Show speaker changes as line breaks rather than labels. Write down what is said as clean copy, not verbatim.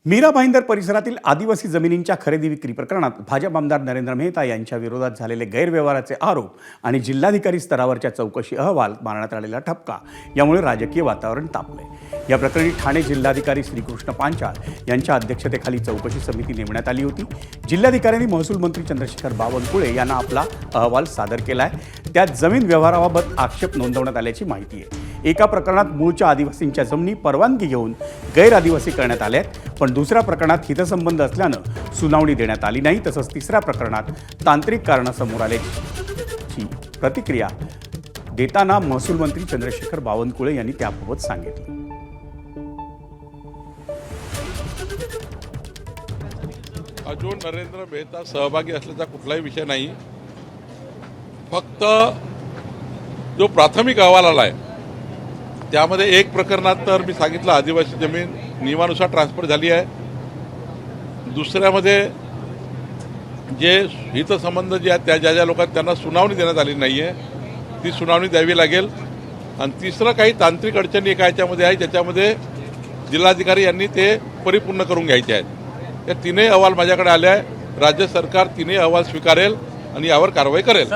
मीरा भाईंदर परिसरातील आदिवासी जमिनींच्या खरेदी विक्री प्रकरणात भाजप आमदार नरेंद्र मेहता यांच्या विरोधात झालेले गैरव्यवहाराचे आरोप आणि जिल्हाधिकारी स्तरावरच्या चौकशी अहवाल मारण्यात आलेला ठपका यामुळे राजकीय वातावरण तापले। या प्रकरणी ठाणे जिल्हाधिकारी श्रीकृष्ण पांचाळ यांच्या अध्यक्षतेखाली चौकशी समिती नेमण्यात आली होती। जिल्हाधिकाऱ्यांनी महसूल मंत्री चंद्रशेखर बावनकुळे यांना आपला अहवाल सादर केलाय। त्यात जमीन व्यवहाराबाबत आक्षेप नोंदवण्यात आल्याची माहिती आहे। एका प्रकरणात मूळच्या आदिवासींच्या जमिनी परवानगी घेऊन गैर आदिवासी करण्यात आल्या, पण दुसऱ्या प्रकरणात हितसंबंध असल्यानं सुनावणी देण्यात आली नाही। तसंच तिसऱ्या प्रकरणात तांत्रिक कारणं समोर आल्याची प्रतिक्रिया देताना महसूल मंत्री चंद्रशेखर बावनकुळे यांनी त्याबाबत सांगितलं।
अजून नरेंद्र मेहता सहभागी असल्याचा कुठलाही विषय नाही। फक्त जो प्राथमिक अहवाल आला आहे त्यामध्ये एक प्रकरणात तर मी सांगितलं आदिवासी जमीन नियमानुसार ट्रान्सफर झाली आहे। दुसऱ्यामध्ये जे हितसंबंध जे आहेत त्या ज्या लोकांना त्यांना सुनावणी देण्यात आली नाही आहे ती सुनावणी द्यावी लागेल। आणि तिसरं काही तांत्रिक अडचणी एका याच्यामध्ये आहे ज्याच्यामध्ये जिल्हाधिकारी यांनी ते परिपूर्ण करून घ्यायचे आहेत। या तीनही अहवाल माझ्याकडे आले आहे। राज्य सरकार तीनही अहवाल स्वीकारेल आणि यावर कारवाई करेल।